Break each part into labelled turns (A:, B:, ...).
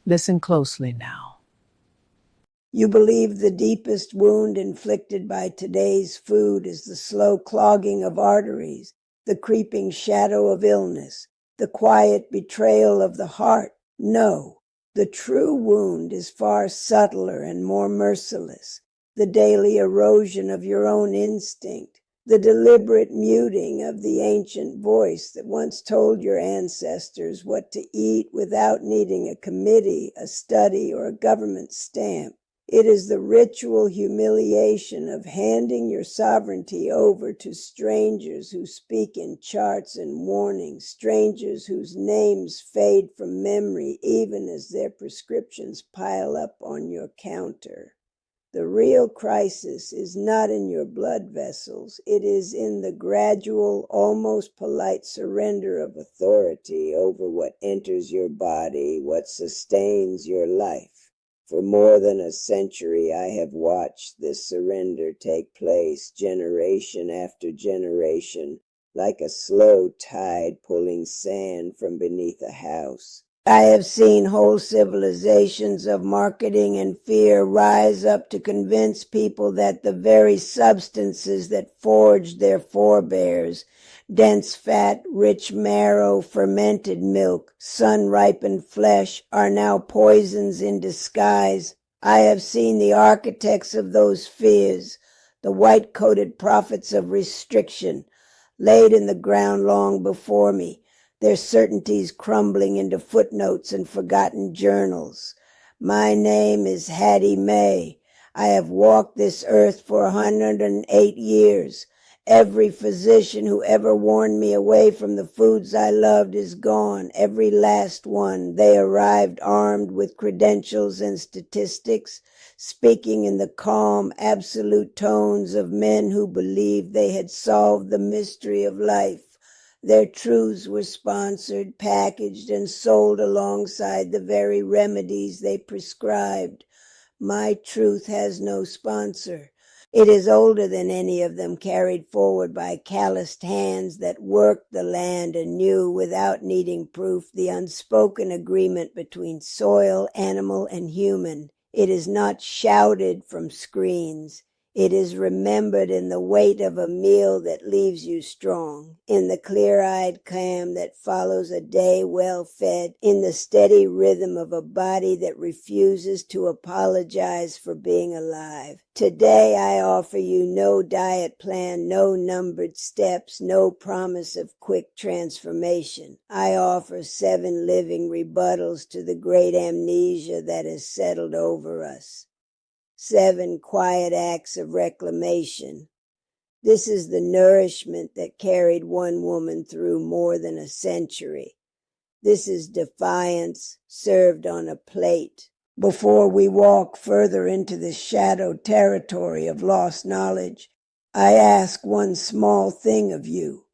A: Listen closely now.
B: You believe the deepest wound inflicted by today's food is the slow clogging of arteries, the creeping shadow of illness, the quiet betrayal of the heart. No, the true wound is far subtler and more merciless. The daily erosion of your own instinct, the deliberate muting of the ancient voice that once told your ancestors what to eat without needing a committee, a study, or a government stamp. It is the ritual humiliation of handing your sovereignty over to strangers who speak in charts and warnings, strangers whose names fade from memory even as their prescriptions pile up on your counter. The real crisis is not in your blood vessels. It is in the gradual, almost polite surrender of authority over what enters your body, what sustains your life. For more than a century, I have watched this surrender take place generation after generation, like a slow tide pulling sand from beneath a house. I have seen whole civilizations of marketing and fear rise up to convince people that the very substances that forged their forebears, dense fat, rich marrow, fermented milk, sun-ripened flesh, are now poisons in disguise. I have seen the architects of those fears, the white-coated prophets of restriction, laid in the ground long before me, their certainties crumbling into footnotes and forgotten journals. My name is Hattie May. I have walked this earth for 108 years. Every physician who ever warned me away from the foods I loved is gone, every last one. They arrived armed with credentials and statistics, speaking in the calm, absolute tones of men who believed they had solved the mystery of life. Their truths were sponsored, packaged, and sold alongside the very remedies they prescribed. My truth has no sponsor. It is older than any of them, carried forward by calloused hands that worked the land anew without needing proof, the unspoken agreement between soil, animal, and human. It is not shouted from screens. It is remembered in the weight of a meal that leaves you strong, in the clear-eyed calm that follows a day well fed, in the steady rhythm of a body that refuses to apologize for being alive. Today I offer you no diet plan, no numbered steps, no promise of quick transformation. I offer 7 living rebuttals to the great amnesia that has settled over us. 7 quiet acts of reclamation. This is the nourishment that carried one woman through more than a century. This is defiance served on a plate. Before we walk further into the shadow territory of lost knowledge, I ask one small thing of you.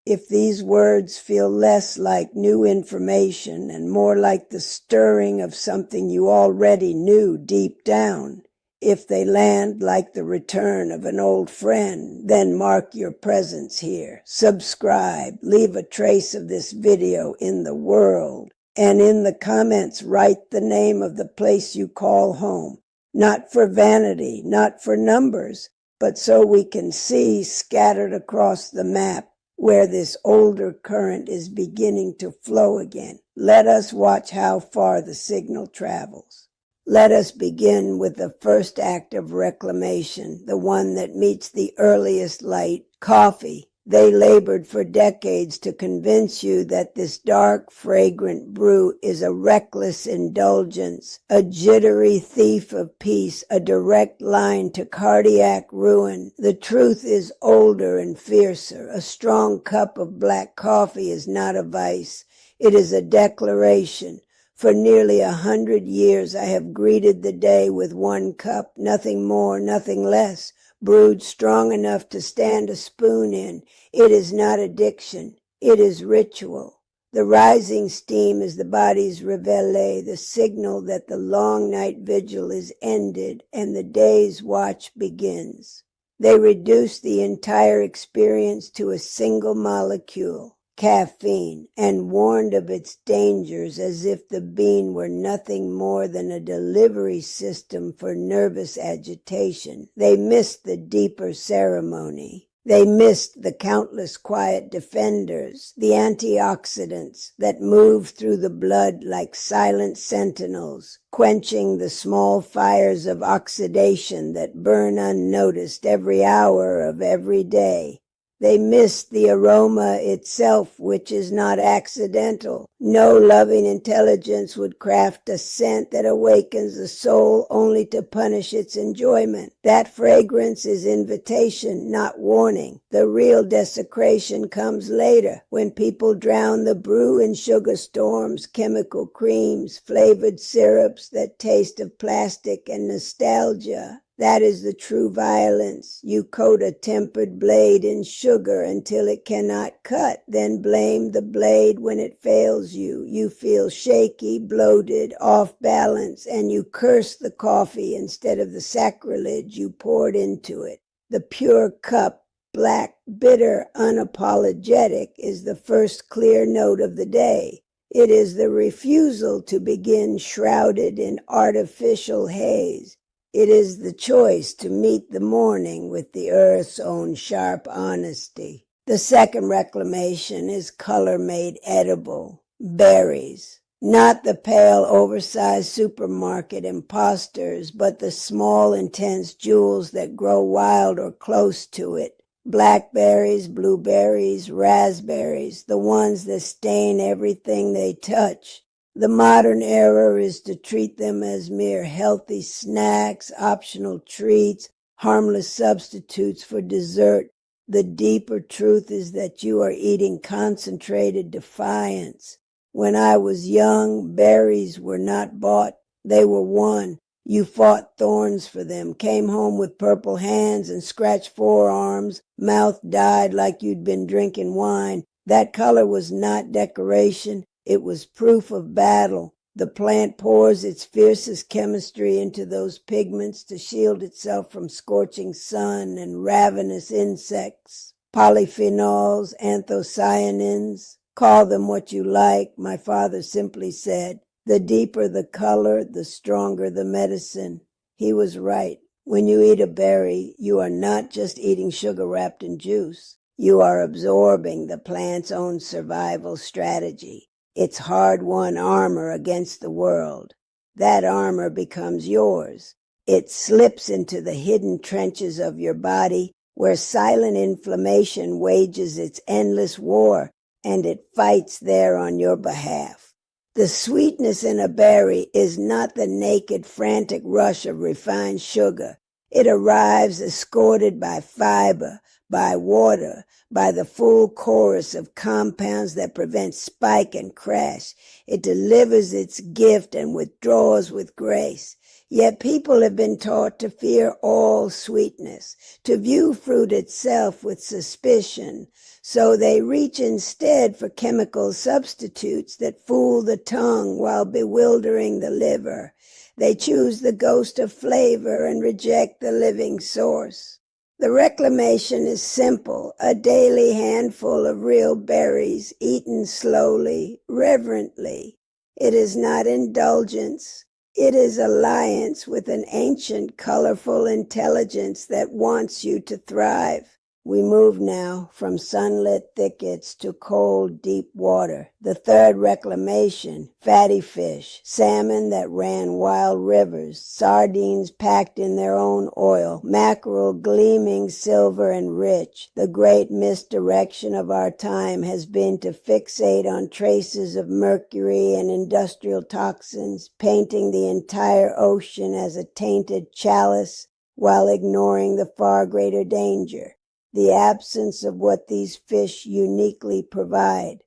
B: If these words feel less like new information and more like the stirring of something you already knew deep down, if they land like the return of an old friend, then mark your presence here. Subscribe, leave a trace of this video in the world, and in the comments write the name of the place you call home. Not for vanity, not for numbers, but so we can see scattered across the map where this older current is beginning to flow again. Let us watch how far the signal travels. Let us begin with the first act of reclamation, the one that meets the earliest light, coffee. They labored for decades to convince you that this dark, fragrant brew is a reckless indulgence, a jittery thief of peace, a direct line to cardiac ruin. The truth is older and fiercer. A strong cup of black coffee is not a vice. It is a declaration. For nearly 100 years I have greeted the day with 1 cup, nothing more, nothing less, brewed strong enough to stand a spoon in. It is not addiction. It is ritual. The rising steam is the body's réveillé, the signal that the long night vigil is ended and the day's watch begins. They reduce the entire experience to a single molecule. caffeine, and warned of its dangers as if the bean were nothing more than a delivery system for nervous agitation. They missed the deeper ceremony. They missed the countless quiet defenders, the antioxidants that move through the blood like silent sentinels, quenching the small fires of oxidation that burn unnoticed every hour of every day. They missed the aroma itself, which is not accidental. No loving intelligence would craft a scent that awakens the soul only to punish its enjoyment. That fragrance is invitation, not warning. The real desecration comes later, when people drown the brew in sugar storms, chemical creams, flavored syrups that taste of plastic and nostalgia. That is the true violence. You coat a tempered blade in sugar until it cannot cut, then blame the blade when it fails you. You feel shaky, bloated, off balance, and you curse the coffee instead of the sacrilege you poured into it. The pure cup, black, bitter, unapologetic, is the first clear note of the day. It is the refusal to begin shrouded in artificial haze. It is the choice to meet the morning with the earth's own sharp honesty. The second reclamation is color made edible. Berries. Not the pale, oversized supermarket imposters, but the small, intense jewels that grow wild or close to it. Blackberries, blueberries, raspberries, the ones that stain everything they touch. The modern error is to treat them as mere healthy snacks, optional treats, harmless substitutes for dessert. The deeper truth is that you are eating concentrated defiance. When I was young, berries were not bought, they were won. You fought thorns for them, came home with purple hands and scratched forearms, mouth dyed like you'd been drinking wine. That color was not decoration. It was proof of battle. The plant pours its fiercest chemistry into those pigments to shield itself from scorching sun and ravenous insects. Polyphenols, anthocyanins, call them what you like, my father simply said. The deeper the color, the stronger the medicine. He was right. When you eat a berry, you are not just eating sugar wrapped in juice. You are absorbing the plant's own survival strategy. Its hard-won armor against the world. That armor becomes yours. It slips into the hidden trenches of your body where silent inflammation wages its endless war, and it fights there on your behalf. The sweetness in a berry is not the naked, frantic rush of refined sugar. It arrives escorted by fiber, by water, by the full chorus of compounds that prevent spike and crash. It delivers its gift and withdraws with grace. Yet people have been taught to fear all sweetness, to view fruit itself with suspicion. So they reach instead for chemical substitutes that fool the tongue while bewildering the liver. They choose the ghost of flavor and reject the living source. The reclamation is simple, a daily handful of real berries eaten slowly, reverently. It is not indulgence. It is alliance with an ancient, colorful intelligence that wants you to thrive. We move now from sunlit thickets to cold, deep water. The third reclamation, fatty fish, salmon that ran wild rivers, sardines packed in their own oil, mackerel gleaming silver and rich. The great misdirection of our time has been to fixate on traces of mercury and industrial toxins, painting the entire ocean as a tainted chalice while ignoring the far greater danger. The absence of what these fish uniquely provide.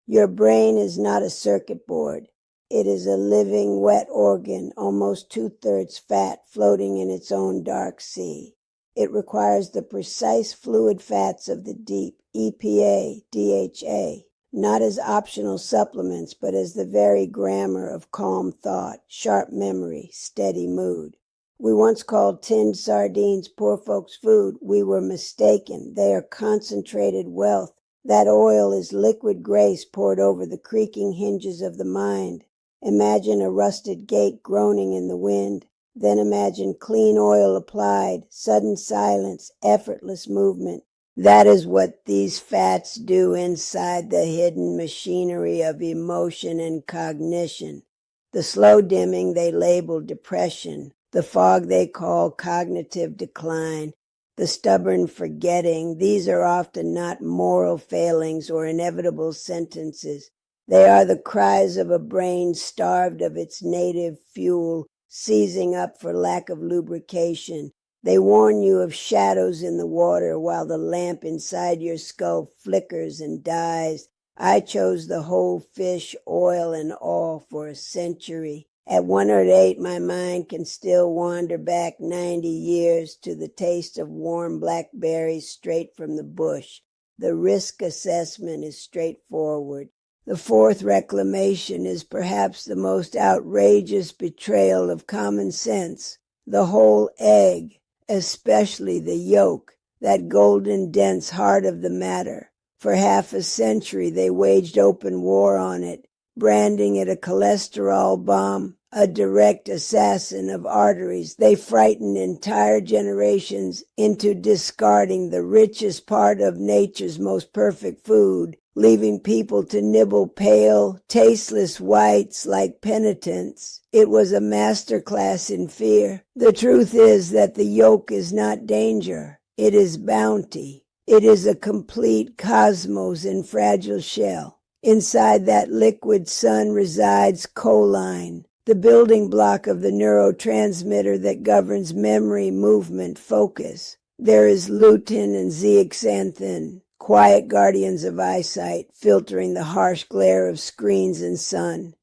B: Your brain is not a circuit board. It is a living, wet organ, almost 2/3 fat, floating in its own dark sea. It requires the precise fluid fats of the deep, EPA, DHA, not as optional supplements, but as the very grammar of calm thought, sharp memory, steady mood. We once called tinned sardines poor folks' food. We were mistaken. They are concentrated wealth. That oil is liquid grace poured over the creaking hinges of the mind. Imagine a rusted gate groaning in the wind. Then imagine clean oil applied, sudden silence, effortless movement. That is what these fats do inside the hidden machinery of emotion and cognition. The slow dimming they label depression, the fog they call cognitive decline, the stubborn forgetting, these are often not moral failings or inevitable sentences. They are the cries of a brain starved of its native fuel, seizing up for lack of lubrication. They warn you of shadows in the water while the lamp inside your skull flickers and dies. I chose the whole fish, oil, and all for a century. At 108, my mind can still wander back 90 years to the taste of warm blackberries straight from the bush. The risk assessment is straightforward. The fourth reclamation is perhaps the most outrageous betrayal of common sense. The whole egg, especially the yolk, that golden dense heart of the matter. For half a century they waged open war on it, branding it a cholesterol bomb, a direct assassin of arteries. They frightened entire generations into discarding the richest part of nature's most perfect food, leaving people to nibble pale, tasteless whites like penitents. It was a masterclass in fear. The truth is that the yolk is not danger. It is bounty. It is a complete cosmos in fragile shell. Inside that liquid sun resides choline, the building block of the neurotransmitter that governs memory, movement, focus. There is lutein and zeaxanthin, quiet guardians of eyesight, filtering the harsh glare of screens and sun.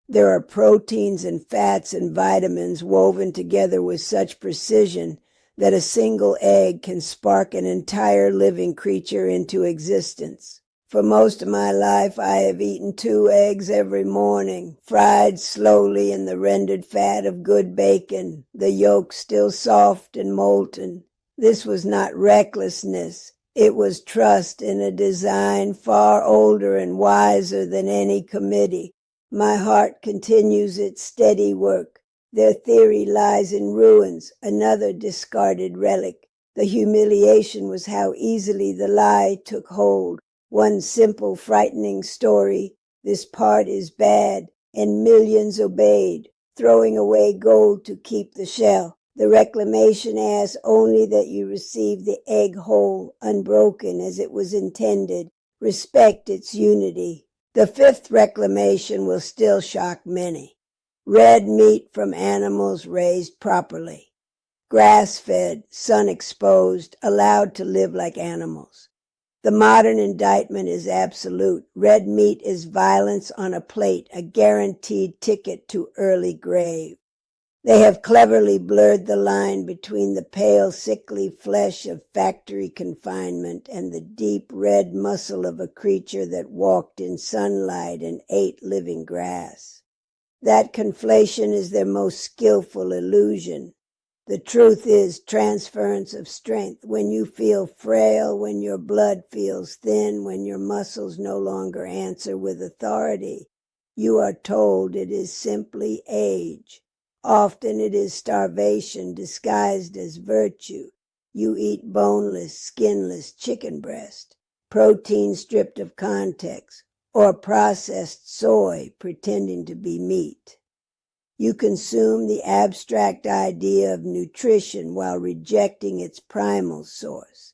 B: There are proteins and fats and vitamins woven together with such precision that a single egg can spark an entire living creature into existence. For most of my life, I have eaten 2 eggs every morning, fried slowly in the rendered fat of good bacon, the yolk still soft and molten. This was not recklessness. It was trust in a design far older and wiser than any committee. My heart continues its steady work. Their theory lies in ruins, another discarded relic. The humiliation was how easily the lie took hold. One simple, frightening story, this part is bad, and millions obeyed, throwing away gold to keep the shell. The reclamation asks only that you receive the egg whole, unbroken as it was intended. Respect its unity. The fifth reclamation will still shock many. Red meat from animals raised properly. Grass-fed, sun-exposed, allowed to live like animals. The modern indictment is absolute. Red meat is violence on a plate, a guaranteed ticket to early grave. They have cleverly blurred the line between the pale, sickly flesh of factory confinement and the deep red muscle of a creature that walked in sunlight and ate living grass. That conflation is their most skillful illusion. The truth is transference of strength. When you feel frail, when your blood feels thin, when your muscles no longer answer with authority, you are told it is simply age. Often it is starvation disguised as virtue. You eat boneless, skinless chicken breast, protein stripped of context, or processed soy pretending to be meat. You consume the abstract idea of nutrition while rejecting its primal source.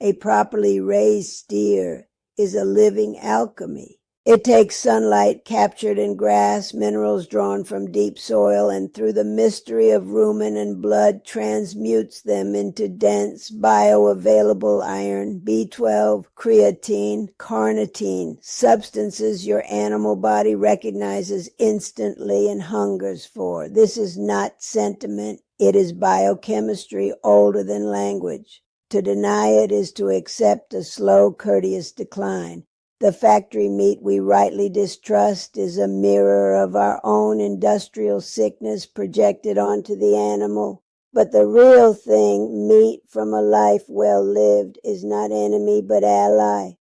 B: A properly raised steer is a living alchemy. It takes sunlight captured in grass, minerals drawn from deep soil, and through the mystery of rumen and blood transmutes them into dense, bioavailable iron, B12, creatine, carnitine, substances your animal body recognizes instantly and hungers for. This is not sentiment. It is biochemistry older than language. To deny it is to accept a slow, courteous decline. The factory meat we rightly distrust is a mirror of our own industrial sickness projected onto the animal. But the real thing, meat from a life well lived, is not enemy but ally.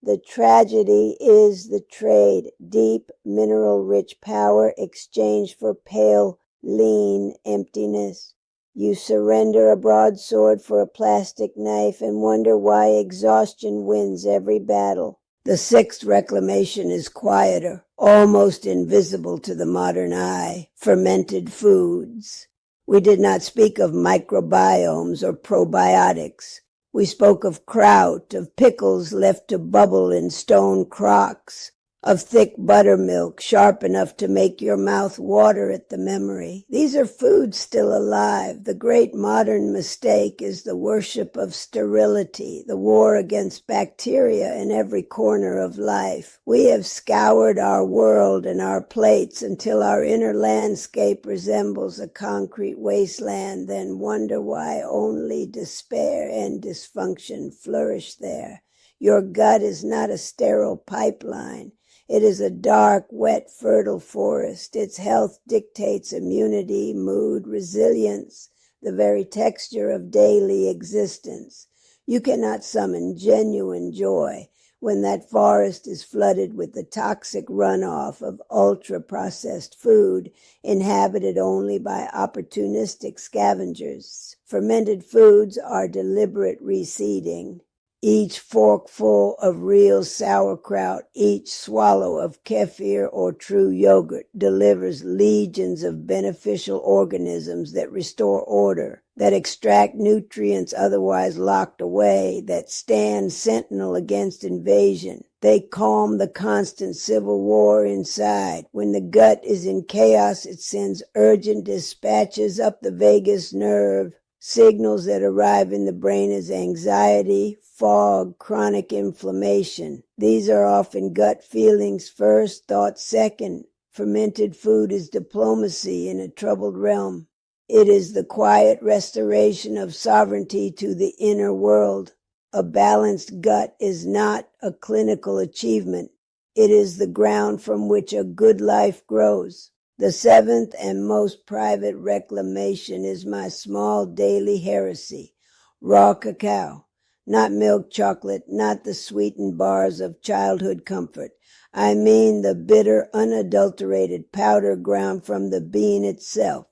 B: The tragedy is the trade, deep, mineral-rich power exchanged for pale, lean emptiness. You surrender a broadsword for a plastic knife and wonder why exhaustion wins every battle. The sixth reclamation is quieter, almost invisible to the modern eye. Fermented foods. We did not speak of microbiomes or probiotics. We spoke of kraut, of pickles left to bubble in stone crocks, of thick buttermilk sharp enough to make your mouth water at the memory. These are foods still alive. The great modern mistake is the worship of sterility, the war against bacteria in every corner of life. We have scoured our world and our plates until our inner landscape resembles a concrete wasteland, then wonder why only despair and dysfunction flourish there. Your gut is not a sterile pipeline. It is a dark, wet, fertile forest. Its health dictates immunity, mood, resilience, the very texture of daily existence. You cannot summon genuine joy when that forest is flooded with the toxic runoff of ultra-processed food inhabited only by opportunistic scavengers. Fermented foods are deliberate reseeding. Each forkful of real sauerkraut, each swallow of kefir or true yogurt delivers legions of beneficial organisms that restore order, that extract nutrients otherwise locked away, that stand sentinel against invasion. They calm the constant civil war inside. When the gut is in chaos, it sends urgent dispatches up the vagus nerve. Signals that arrive in the brain as anxiety, fog, chronic inflammation. These are often gut feelings first, thoughts second. Fermented food is diplomacy in a troubled realm. It is the quiet restoration of sovereignty to the inner world. A balanced gut is not a clinical achievement. It is the ground from which a good life grows. The seventh and most private reclamation is my small daily heresy, raw cacao, not milk chocolate, not the sweetened bars of childhood comfort. I mean the bitter, unadulterated powder ground from the bean itself.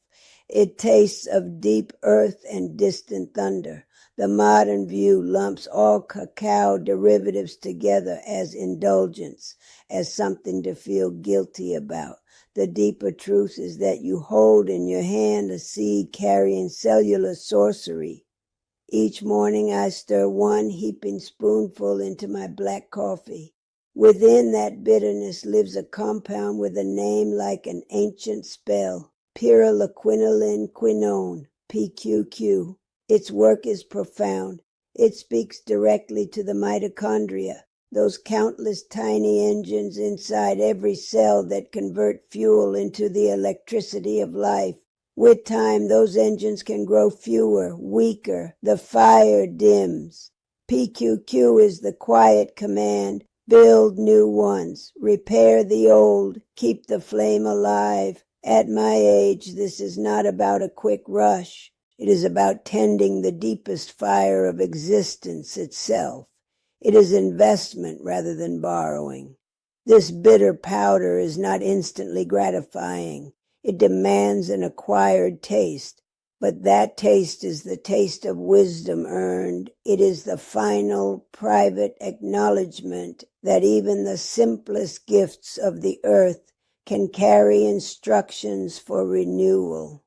B: It tastes of deep earth and distant thunder. The modern view lumps all cacao derivatives together as indulgence, as something to feel guilty about. The deeper truth is that you hold in your hand a seed carrying cellular sorcery. Each morning I stir one heaping spoonful into my black coffee. Within that bitterness lives a compound with a name like an ancient spell, pyrroliquinoline, PQQ. Its work is profound. It speaks directly to the mitochondria, those countless tiny engines inside every cell that convert fuel into the electricity of life. With time, those engines can grow fewer, weaker. The fire dims. PQQ is the quiet command. Build new ones. Repair the old. Keep the flame alive. At my age, this is not about a quick rush. It is about tending the deepest fire of existence itself. It is investment rather than borrowing. This bitter powder is not instantly gratifying. It demands an acquired taste, but that taste is the taste of wisdom earned. It is the final, private acknowledgement that even the simplest gifts of the earth can carry instructions for renewal.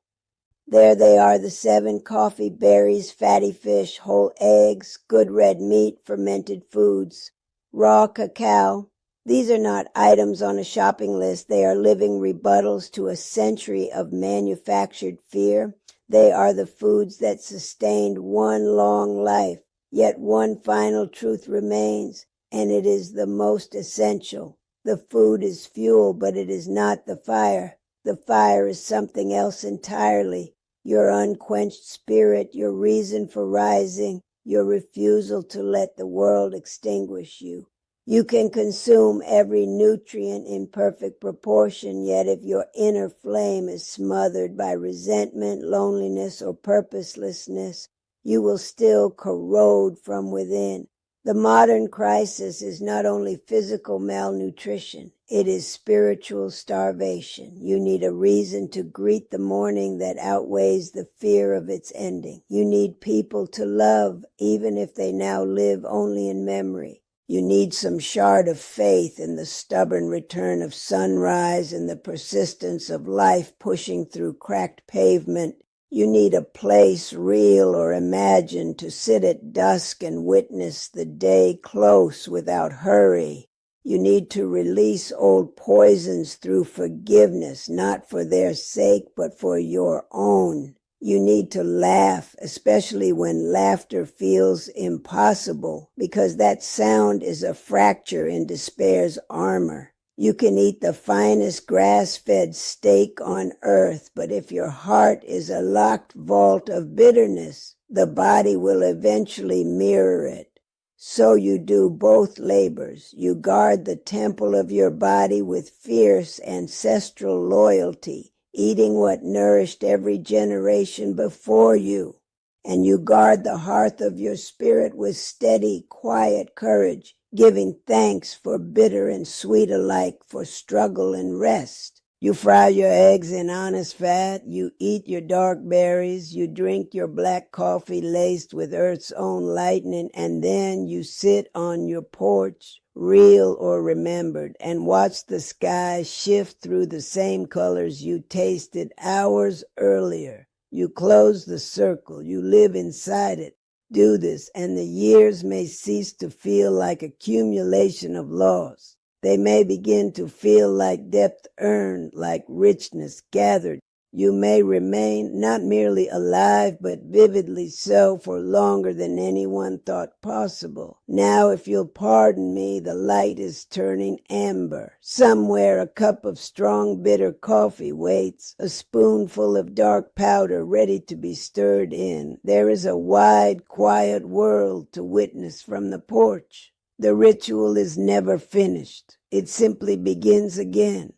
B: There they are, the 7 coffee, berries, fatty fish, whole eggs, good red meat, fermented foods, raw cacao. These are not items on a shopping list. They are living rebuttals to a century of manufactured fear. They are the foods that sustained one long life. Yet one final truth remains, and it is the most essential. The food is fuel, but it is not the fire. The fire is something else entirely. Your unquenched spirit, your reason for rising, your refusal to let the world extinguish you. You can consume every nutrient in perfect proportion, yet if your inner flame is smothered by resentment, loneliness, or purposelessness, you will still corrode from within. The modern crisis is not only physical malnutrition, it is spiritual starvation. You need a reason to greet the morning that outweighs the fear of its ending. You need people to love, even if they now live only in memory. You need some shard of faith in the stubborn return of sunrise and the persistence of life pushing through cracked pavement. You need a place, real or imagined, to sit at dusk and witness the day close without hurry. You need to release old poisons through forgiveness, not for their sake, but for your own. You need to laugh, especially when laughter feels impossible, because that sound is a fracture in despair's armor. You can eat the finest grass-fed steak on earth, but if your heart is a locked vault of bitterness, the body will eventually mirror it. So you do both labors. You guard the temple of your body with fierce ancestral loyalty, eating what nourished every generation before you. And you guard the hearth of your spirit with steady, quiet courage, giving thanks for bitter and sweet alike, for struggle and rest. You fry your eggs in honest fat, you eat your dark berries, you drink your black coffee laced with earth's own lightning, and then you sit on your porch, real or remembered, and watch the sky shift through the same colors you tasted hours earlier. You close the circle, you live inside it. Do this, and the years may cease to feel like accumulation of loss. They may begin to feel like depth earned, like richness gathered. You may remain not merely alive, but vividly so, for longer than anyone thought possible. Now, if you'll pardon me, the light is turning amber. Somewhere a cup of strong, bitter coffee waits, a spoonful of dark powder ready to be stirred in. There is a wide, quiet world to witness from the porch. The ritual is never finished. It simply begins again.